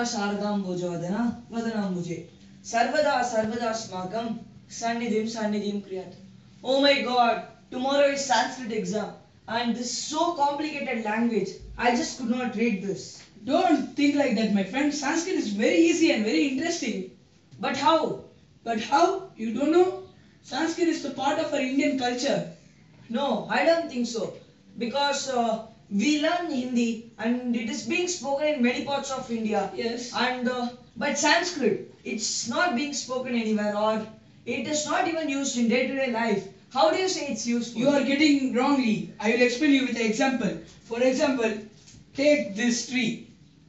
शारदाम्बुजोदना वदनाम्बुजे सर्वदा सर्वदा स्माकं sannidhim kriyat. Oh my God, tomorrow is Sanskrit exam and this so complicated language. I just could not read this. Don't think like that, my friend. Sanskrit is very easy and very interesting. But how? But how? You don't know? Sanskrit is the part of our Indian culture. No, I don't think so. Because we learn Hindi and it is being spoken in many parts of India. Yes. And but Sanskrit, it's not being spoken anywhere or it is not even used in day-to-day life. How do you say it's useful? You are getting wrongly. I will explain you with an example. For example, take this tree.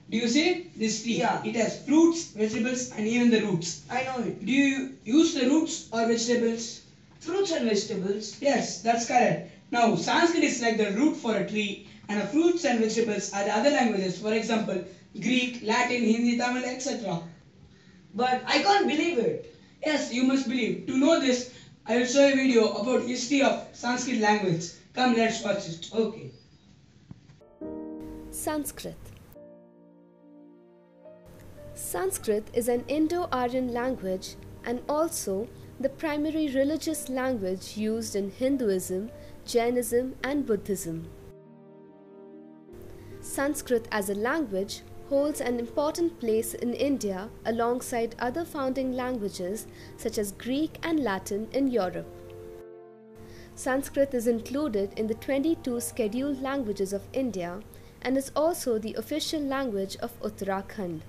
Do you see this tree? Yeah. It has fruits, vegetables and even the roots. I know it. Do you use the roots or vegetables? Fruits and vegetables. Yes, that's correct. Now, Sanskrit is like the root for a tree and the fruits and vegetables are the other languages. For example, Greek, Latin, Hindi, Tamil, etc. But I can't believe it. Yes, you must believe. To know this, I will show a video about history of Sanskrit language. Come, let's watch it. Okay. Sanskrit. Sanskrit is an Indo-Aryan language and also the primary religious language used in Hinduism, Jainism and Buddhism. Sanskrit as a language holds an important place in India alongside other founding languages such as Greek and Latin in Europe. Sanskrit is included in the 22 scheduled languages of India and is also the official language of Uttarakhand.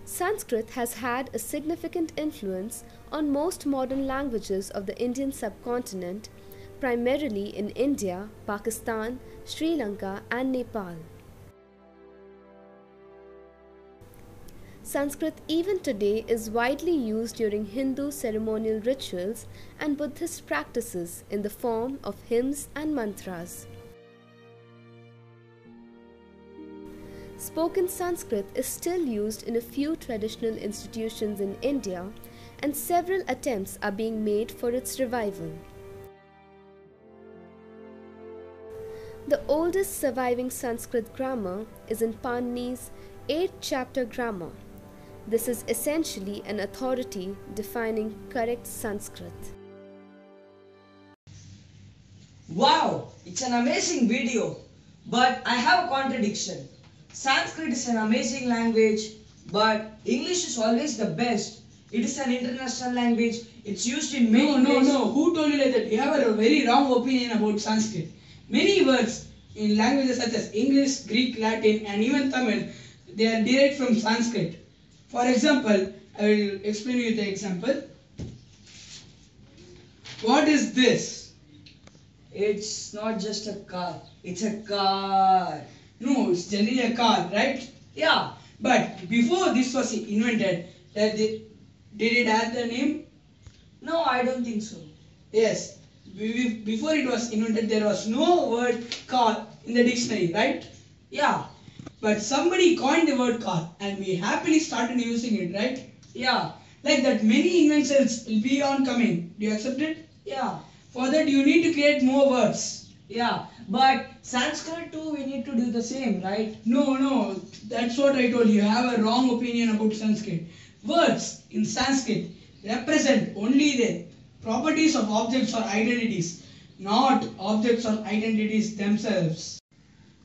Sanskrit has had a significant influence on most modern languages of the Indian subcontinent, primarily in India, Pakistan, Sri Lanka and Nepal. Sanskrit even today is widely used during Hindu ceremonial rituals and Buddhist practices in the form of hymns and mantras. Spoken Sanskrit is still used in a few traditional institutions in India and several attempts are being made for its revival. The oldest surviving Sanskrit grammar is in Panini's 8-chapter grammar. This is essentially an authority defining correct Sanskrit. Wow, it's an amazing video. But I have a contradiction. Sanskrit is an amazing language, but English is always the best. It is an international language. It's used in many places. No. Who told you like that? You have a very wrong opinion about Sanskrit. Many words in languages such as English, Greek, Latin and even Tamil, they are derived from Sanskrit. For example, I will explain you the example. What is this? It's not just a car. It's a car. No, it's generally a car, right? Yeah. But before this was invented, did it have the name? No, I don't think so. Yes. Before it was invented, there was no word car in the dictionary, right? Yeah. But somebody coined the word car and we happily started using it, right? Yeah. Like that, many inventions will be on coming. Do you accept it? Yeah. For that, you need to create more words. Yeah. But Sanskrit too, we need to do the same, right? No. That's what I told you. You have a wrong opinion about Sanskrit. Words in Sanskrit represent only the properties of objects or identities, not objects or identities themselves.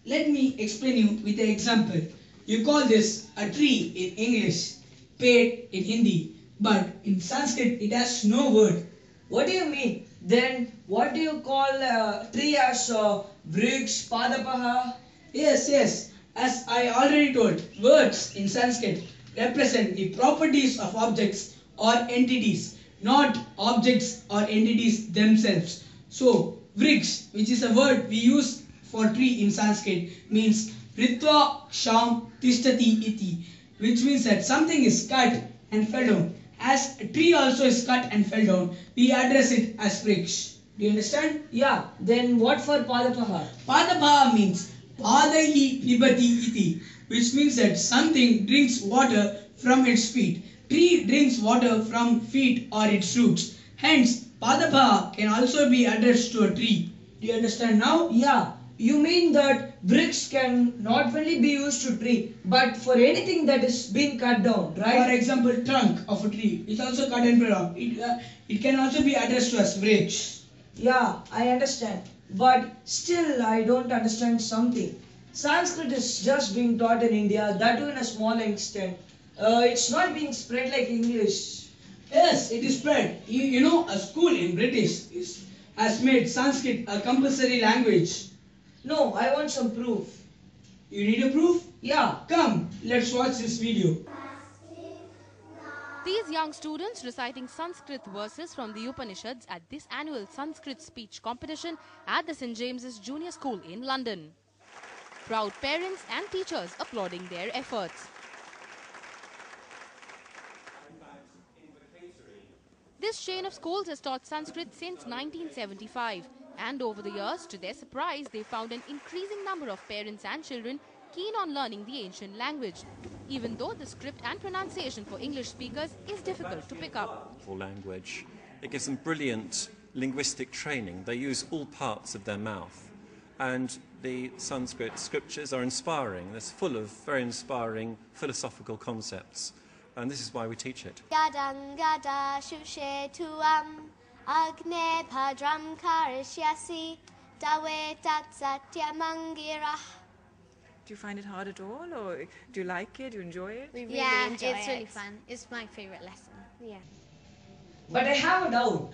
Let me explain you with an example. You call this a tree in English, pet in Hindi, but in Sanskrit it has no word. What do you mean? Then what do you call tree as vriks, padapaha? Yes. As I already told, words in Sanskrit represent the properties of objects or entities, not objects or entities themselves. So, vriks, which is a word we use for tree in Sanskrit, means ritva sham tishtati iti, which means that something is cut and fell down. As a tree also is cut and fell down, we address it as vriks. Do you understand? Yeah. Then what for padapaha? Padapaha means padaihi pibati iti, which means that something drinks water from its feet. Tree drinks water from feet or its roots. Hence, padapaha can also be addressed to a tree. Do you understand now? Yeah. You mean that bricks can not only be used to tree, but for anything that is being cut down, right? For example, trunk of a tree is also cut and down. It can also be addressed to as bricks. Yeah, I understand. But still, I don't understand something. Sanskrit is just being taught in India, that too in a small extent. It's not being spread like English. Yes, it is spread. You know, a school in has made Sanskrit a compulsory language. No, I want some proof. You need a proof? Yeah. Come, let's watch this video. These young students reciting Sanskrit verses from the Upanishads at this annual Sanskrit speech competition at the St. James's Junior School in London. Proud parents and teachers applauding their efforts. This chain of schools has taught Sanskrit since 1975, and over the years, to their surprise, they found an increasing number of parents and children keen on learning the ancient language, even though the script and pronunciation for English speakers is difficult to pick up. Language. It gives them brilliant linguistic training. They use all parts of their mouth, and the Sanskrit scriptures are inspiring. They're full of very inspiring philosophical concepts, and this is why we teach it. Yadang gada shushe tuam agne padram karishyasi dawe tat satyamangirah. Do you find it hard at all, or do you like it? Do you enjoy it? We really enjoy it. It's really fun. It's my favorite lesson. Yeah. But I have a doubt.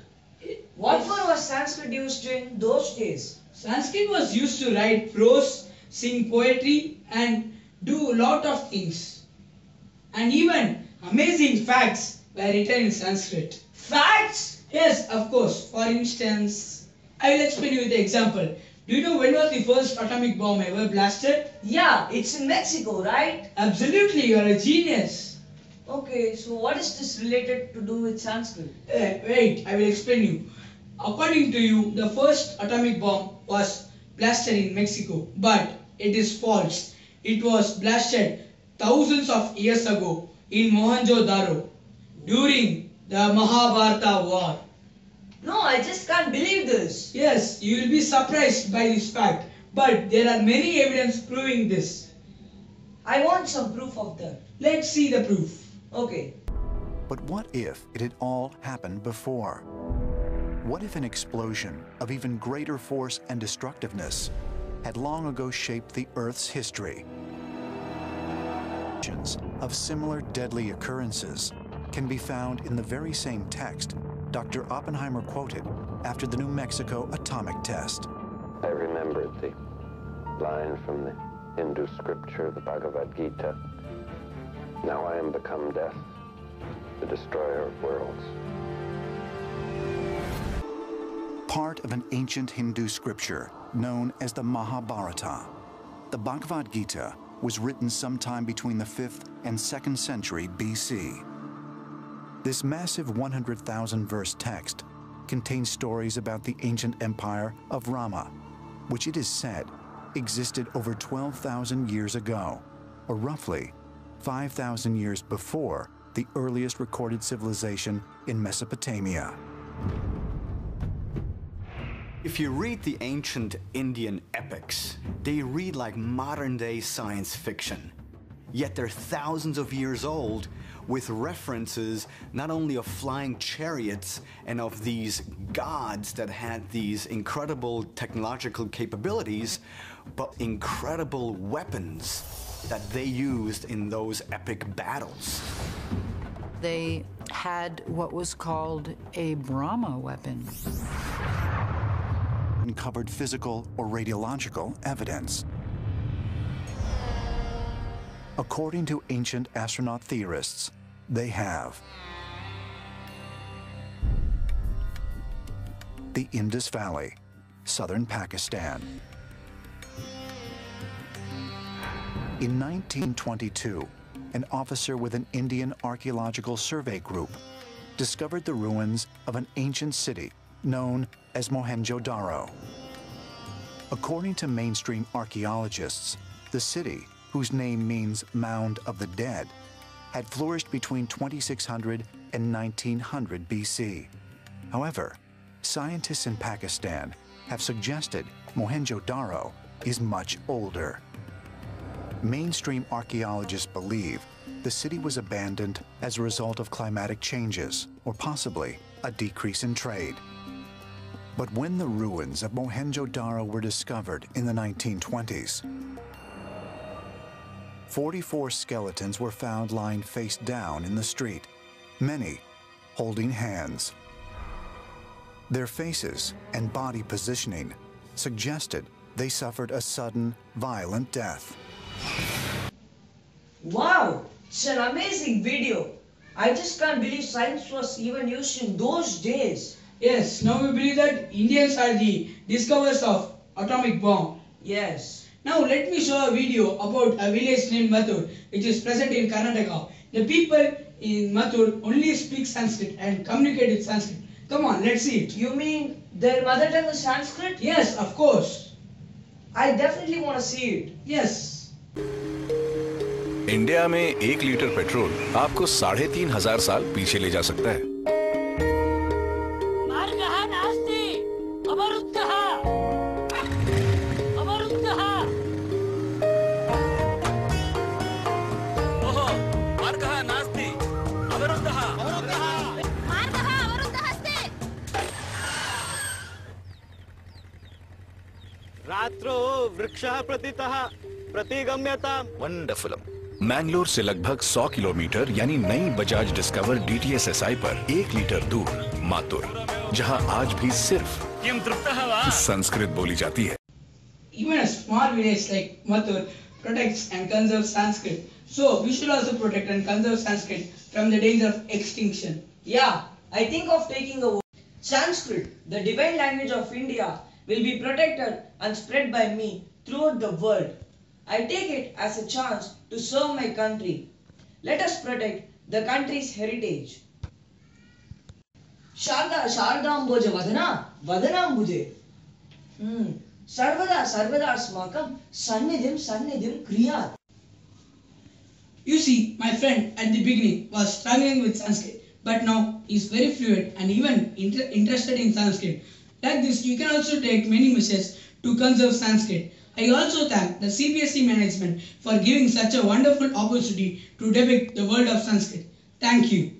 What for was Sanskrit used in those days? Sanskrit was used to write prose, sing poetry, and do a lot of things. And even amazing facts were written in Sanskrit. Facts? Yes, of course. For instance, I will explain you the example. Do you know when was the first atomic bomb ever blasted? Yeah, it's in Mexico, right? Absolutely, you are a genius. Okay, so what is this related to do with Sanskrit? Wait, I will explain you. According to you, the first atomic bomb was blasted in Mexico, but it is false. It was blasted thousands of years ago in Mohenjo-daro during the Mahabharata war. No, I just can't believe this. Yes, you will be surprised by this fact, but there are many evidence proving this. I want some proof of that. Let's see the proof. Okay. But what if it had all happened before? What if an explosion of even greater force and destructiveness had long ago shaped the Earth's history? Of similar deadly occurrences can be found in the very same text Dr. Oppenheimer quoted after the New Mexico atomic test. I remembered the line from the Hindu scripture, the Bhagavad Gita. Now I am become death, the destroyer of worlds. Part of an ancient Hindu scripture known as the Mahabharata, the Bhagavad Gita was written sometime between the 5th and 2nd century BC. This massive 100,000 verse text contains stories about the ancient empire of Rama, which it is said existed over 12,000 years ago, or roughly 5,000 years before the earliest recorded civilization in Mesopotamia. If you read the ancient Indian epics, they read like modern-day science fiction. Yet they're thousands of years old, with references not only of flying chariots and of these gods that had these incredible technological capabilities, but incredible weapons that they used in those epic battles. They had what was called a Brahma weapon. Uncovered physical or radiological evidence. According to ancient astronaut theorists, they have the Indus Valley, southern Pakistan. In 1922, an officer with an Indian Archaeological Survey Group discovered the ruins of an ancient city known as Mohenjo-daro. According to mainstream archaeologists, the city, whose name means Mound of the Dead, had flourished between 2600 and 1900 BC. However, scientists in Pakistan have suggested Mohenjo-daro is much older. Mainstream archaeologists believe the city was abandoned as a result of climatic changes, or possibly a decrease in trade. But when the ruins of Mohenjo-Daro were discovered in the 1920s, 44 skeletons were found lying face down in the street, many holding hands. Their faces and body positioning suggested they suffered a sudden, violent death. Wow, it's an amazing video. I just can't believe science was even used in those days. Yes, now we believe that Indians are the discoverers of atomic bomb. Yes. Now let me show a video about a village named Mathur, which is present in Karnataka. The people in Mathur only speak Sanskrit and communicate with Sanskrit. Come on, let's see it. You mean their mother tongue is Sanskrit? Yes, of course. I definitely want to see it. Yes. India में 1 litre petrol आपको 3,500 साल पीछे ले जा सकता है। रात्रो वृक्षः प्रतितः प्रतिगम्यताम्। Wonderful. Mangalore से लगभग 100 किलोमीटर यानी नई बजाज डिस्कवर DTS SI पर 1 लीटर दूर मातुर, जहां आज भी सिर्फ संस्कृत बोली जाती है। Even a small village like Mathur protects and conserves Sanskrit. So we should also protect and conserve Sanskrit from the danger of extinction. Yeah, I think of taking a vote. Sanskrit, the divine language of India, will be protected and spread by me throughout the world. I take it as a chance to serve my country. Let us protect the country's heritage. Sharda Shardamboja Vadana Vadanambuje. Sarvada Sarvada Smakam Sannidhim Kriyat. You see, my friend at the beginning was struggling with Sanskrit, but now he is very fluent and even interested in Sanskrit. Like this, you can also take many measures to conserve Sanskrit. I also thank the CBSE management for giving such a wonderful opportunity to depict the world of Sanskrit. Thank you.